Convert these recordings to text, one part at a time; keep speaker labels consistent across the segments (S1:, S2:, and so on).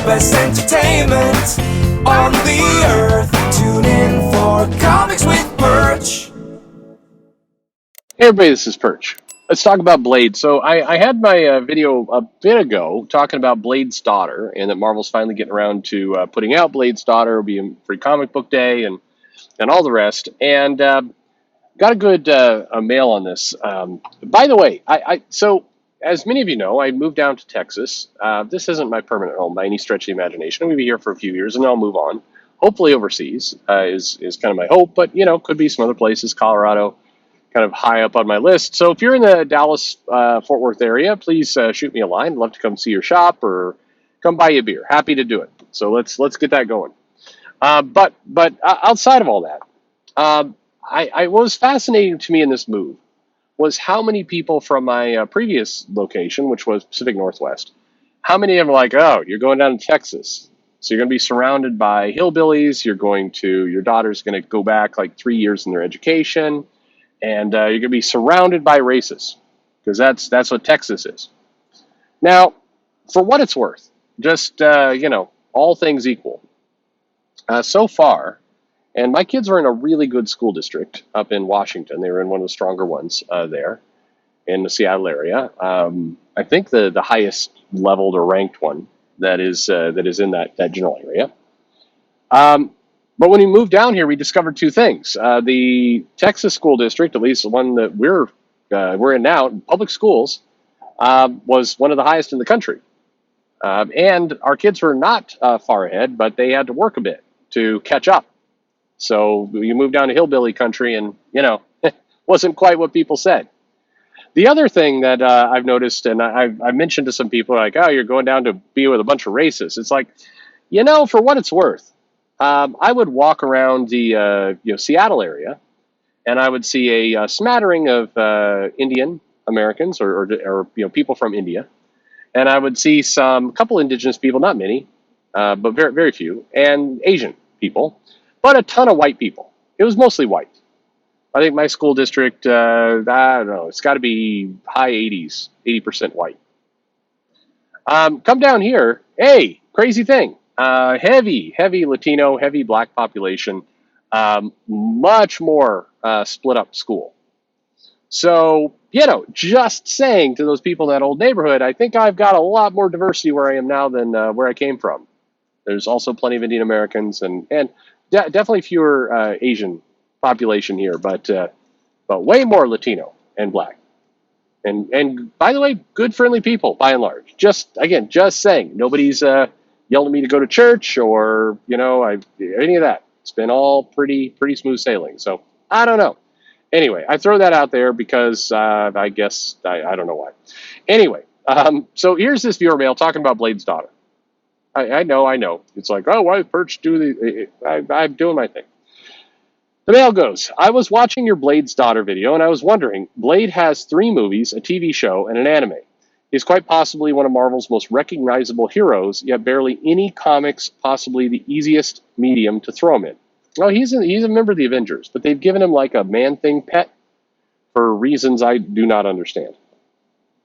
S1: best entertainment on the earth. Tune in for Comics with Perch.
S2: Hey everybody, this is Perch. Let's talk about Blade. So I had my video a bit ago talking about Blade's daughter, and that Marvel's finally getting around to putting out Blade's daughter. It'll be a free comic book day and all the rest. And got a good mail on this. By the way, so as many of you know, I moved down to Texas. This isn't my permanent home by any stretch of the imagination. I'm going to be here for a few years, and then I'll move on. Hopefully overseas is kind of my hope, but could be some other places, Colorado, kind of high up on my list. So if you're in the Dallas, Fort Worth area, please shoot me a line. I'd love to come see your shop or come buy you a beer. Happy to do it. So let's get that going. But outside of all that, what was fascinating to me in this move was how many people from my previous location, which was Pacific Northwest, how many of them are like, oh, you're going down to Texas. So you're going to be surrounded by hillbillies. Your daughter's going to go back like 3 years in their education. And you're going to be surrounded by racists, because that's what Texas is. Now, for what it's worth, just, all things equal. So far, and my kids were in a really good school district up in Washington. They were in one of the stronger ones there in the Seattle area. I think the highest leveled or ranked one that is in that general area. But when we moved down here, we discovered two things. The Texas school district, at least the one that we're in now, public schools, was one of the highest in the country. And our kids were not far ahead, but they had to work a bit to catch up. So you moved down to hillbilly country and, wasn't quite what people said. The other thing that I've noticed, and I've mentioned to some people, like, oh, you're going down to be with a bunch of racists. It's like, for what it's worth, I would walk around the Seattle area, and I would see a smattering of Indian Americans or people from India, and I would see a couple indigenous people, not many, but very very few, and Asian people, but a ton of white people. It was mostly white. I think my school district, I don't know, it's got to be high 80s, 80% white. Come down here, hey, crazy thing. Heavy Latino, heavy black population, much more split up school. So, just saying to those people in that old neighborhood, I think I've got a lot more diversity where I am now than where I came from. There's also plenty of Indian Americans and definitely fewer Asian population here, but way more Latino and black. And by the way, good friendly people by and large. Just saying, nobody's yelling at me to go to church or any of that. It's been all pretty smooth sailing. So I don't know. Anyway, I throw that out there because I guess I don't know why. Anyway, so here's this viewer mail talking about Blade's daughter. I know. It's like, oh, why Perch do the? I'm doing my thing. The mail goes, I was watching your Blade's daughter video, and I was wondering, Blade has 3 movies, a TV show, and an anime. He's quite possibly one of Marvel's most recognizable heroes, yet barely any comics, possibly the easiest medium to throw him in. Well, he's a member of the Avengers, but they've given him like a Man-Thing pet for reasons I do not understand.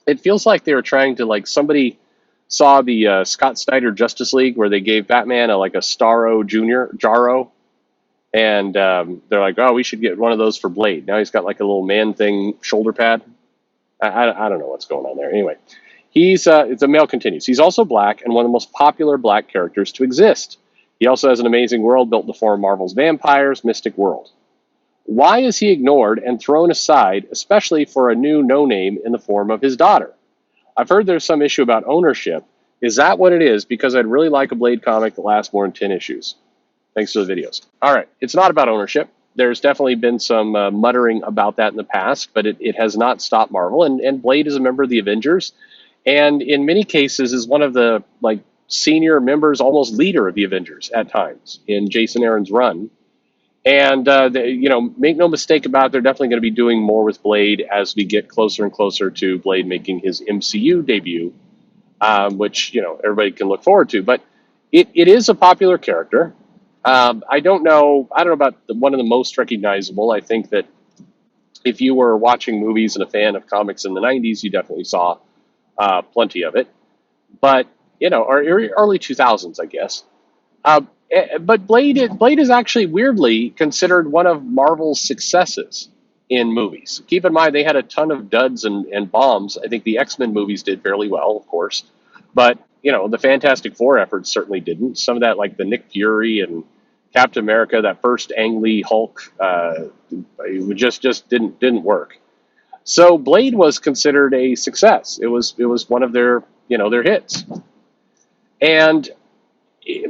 S2: It feels like they were trying to, somebody saw the Scott Snyder Justice League where they gave Batman a Starro Jr., Jarro, and they're like, oh, we should get one of those for Blade. Now he's got a little Man-Thing shoulder pad. I don't know what's going on there. Anyway, the mail continues. He's also black and one of the most popular black characters to exist. He also has an amazing world built to form Marvel's vampires, mystic world. Why is he ignored and thrown aside, especially for a new no-name in the form of his daughter? I've heard there's some issue about ownership. Is that what it is? Because I'd really like a Blade comic that lasts more than 10 issues. Thanks for the videos. All right, it's not about ownership. There's definitely been some muttering about that in the past, but it has not stopped Marvel. And Blade is a member of the Avengers, and in many cases is one of the senior members, almost leader of the Avengers at times in Jason Aaron's run. And make no mistake about it, they're definitely going to be doing more with Blade as we get closer and closer to Blade making his MCU debut, which everybody can look forward to. But it is a popular character. I don't know about one of the most recognizable. I think that if you were watching movies and a fan of comics in the 90s, you definitely saw plenty of it. But or early 2000s, I guess. But Blade is actually weirdly considered one of Marvel's successes in movies. Keep in mind they had a ton of duds and bombs. I think the X-Men movies did fairly well, of course, but the Fantastic Four efforts certainly didn't. Some of that, like the Nick Fury and Captain America, that first Ang Lee Hulk, it just didn't work. So Blade was considered a success. It was one of their hits, and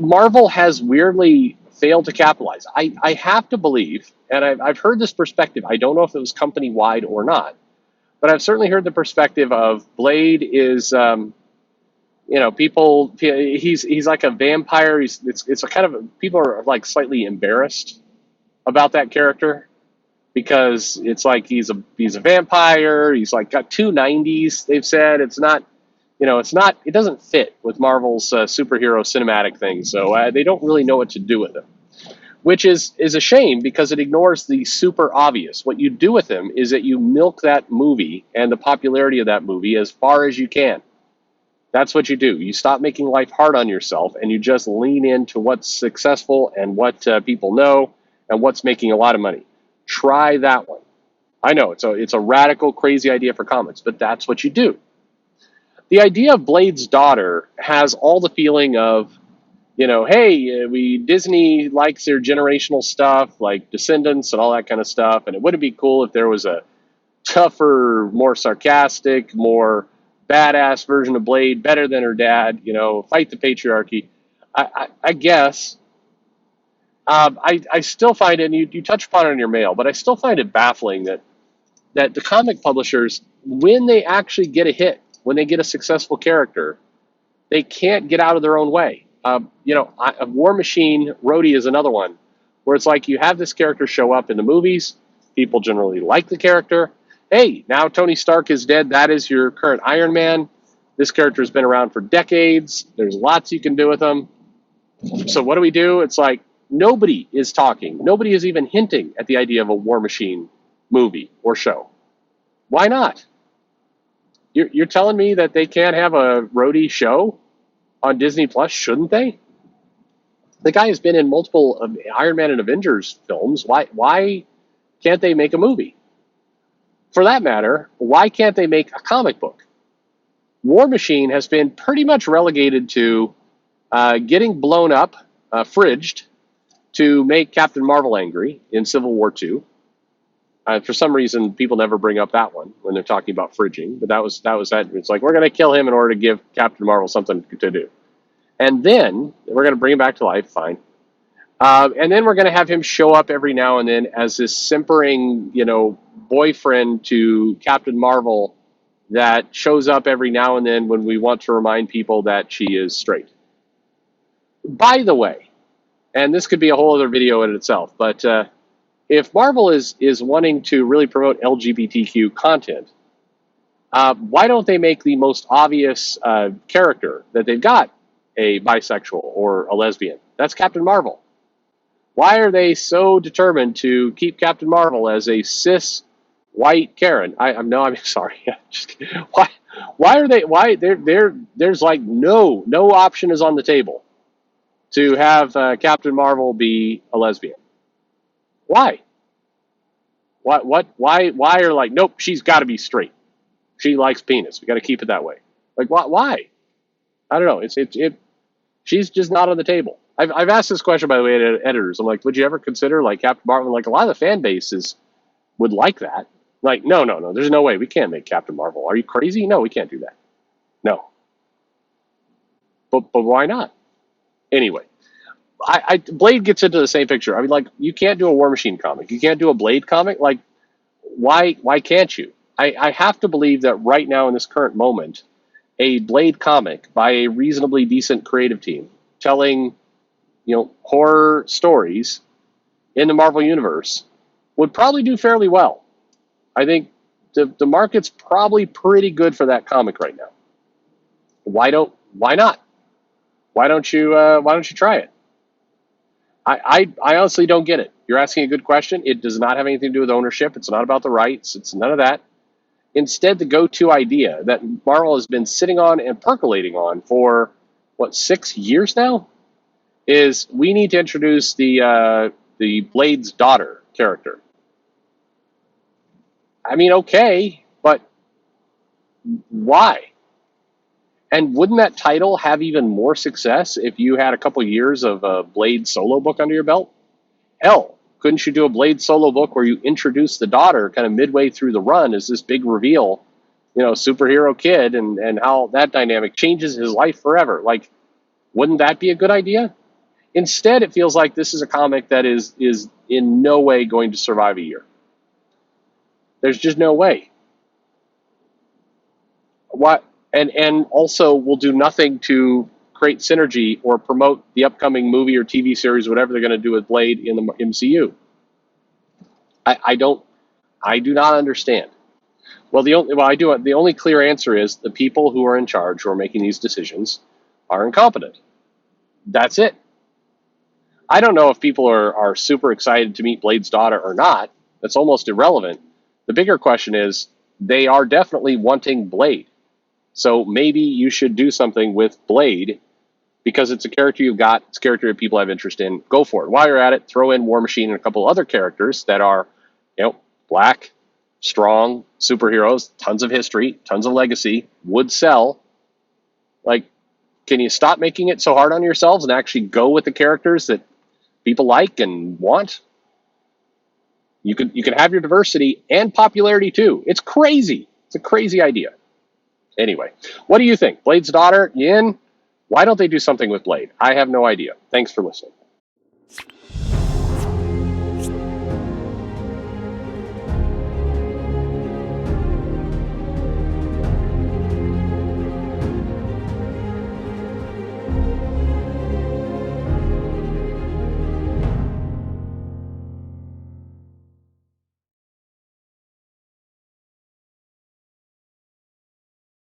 S2: Marvel has weirdly failed to capitalize. I have to believe, and I've heard this perspective. I don't know if it was company wide or not, but I've certainly heard the perspective of Blade is, people. He's like a vampire. It's a kind of, people are like slightly embarrassed about that character because it's like he's a vampire. He's like got two 90s. They've said it doesn't fit with Marvel's superhero cinematic thing, so they don't really know what to do with him, which is a shame because it ignores the super obvious. What you do with him is that you milk that movie and the popularity of that movie as far as you can. That's what you do. You stop making life hard on yourself and you just lean into what's successful and what people know and what's making a lot of money. Try that one. I know it's a radical, crazy idea for comics, but that's what you do. The idea of Blade's daughter has all the feeling of, hey, Disney likes their generational stuff like Descendants and all that kind of stuff, and it wouldn't be cool if there was a tougher, more sarcastic, more badass version of Blade, better than her dad, fight the patriarchy. I guess. I still find it, and you touch upon it in your mail, but I still find it baffling that the comic publishers, when they actually get a hit, when they get a successful character, they can't get out of their own way. War Machine, Rhodey is another one, where it's like you have this character show up in the movies, people generally like the character. Hey, now Tony Stark is dead, that is your current Iron Man. This character has been around for decades, there's lots you can do with him. So what do? It's like nobody is talking, nobody is even hinting at the idea of a War Machine movie or show. Why not? You're telling me that they can't have a Rhodey show on Disney Plus, shouldn't they? The guy has been in multiple Iron Man and Avengers films. Why can't they make a movie? For that matter, why can't they make a comic book? War Machine has been pretty much relegated to getting blown up, fridged, to make Captain Marvel angry in Civil War II. For some reason, people never bring up that one when they're talking about fridging, but that was that. It's like, we're going to kill him in order to give Captain Marvel something to do. And then we're going to bring him back to life, fine. And then we're going to have him show up every now and then as this simpering, boyfriend to Captain Marvel that shows up every now and then when we want to remind people that she is straight. By the way, and this could be a whole other video in itself, but if Marvel is wanting to really promote LGBTQ content, why don't they make the most obvious character that they've got a bisexual or a lesbian? That's Captain Marvel. Why are they so determined to keep Captain Marvel as a cis white Karen? I'm sorry. Why are they? Why there's like no option is on the table to have Captain Marvel be a lesbian. Why? Why are like, nope, she's got to be straight. She likes penis. We got to keep it that way. Like, why? I don't know. She's just not on the table. I've asked this question, by the way, to editors. I'm like, would you ever consider like Captain Marvel? Like, a lot of the fan bases would like that. Like, no. There's no way we can't make Captain Marvel. Are you crazy? No, we can't do that. No. But why not? Anyway. Blade gets into the same picture. I mean, like, you can't do a War Machine comic. You can't do a Blade comic. Like, why can't you? I have to believe that right now in this current moment, a Blade comic by a reasonably decent creative team telling, horror stories in the Marvel Universe would probably do fairly well. I think the market's probably pretty good for that comic right now. Why not? Why don't you try it? I honestly don't get it. You're asking a good question. It does not have anything to do with ownership. It's not about the rights. It's none of that. Instead, the go-to idea that Marvel has been sitting on and percolating on for what, 6 years now, is we need to introduce the Blade's daughter character. I mean, okay, but why? And wouldn't that title have even more success if you had a couple years of a Blade solo book under your belt? Hell, couldn't you do a Blade solo book where you introduce the daughter kind of midway through the run as this big reveal, superhero kid, and how that dynamic changes his life forever? Like, wouldn't that be a good idea? Instead, it feels like this is a comic that is in no way going to survive a year. There's just no way. What and also will do nothing to create synergy or promote the upcoming movie or TV series, whatever they're going to do with Blade in the MCU. I do not understand. Well, the only clear answer is the people who are in charge, who are making these decisions, are incompetent. That's it. I don't know if people are super excited to meet Blade's daughter or not. That's almost irrelevant. The bigger question is they are definitely wanting Blade. So maybe you should do something with Blade because it's a character you've got. It's a character that people have interest in. Go for it. While you're at it, throw in War Machine and a couple other characters that are, black, strong superheroes, tons of history, tons of legacy, would sell. Like, can you stop making it so hard on yourselves and actually go with the characters that people like and want? You can have your diversity and popularity too. It's crazy. It's a crazy idea. Anyway, what do you think? Blade's daughter, you in? Why don't they do something with Blade? I have no idea. Thanks for listening.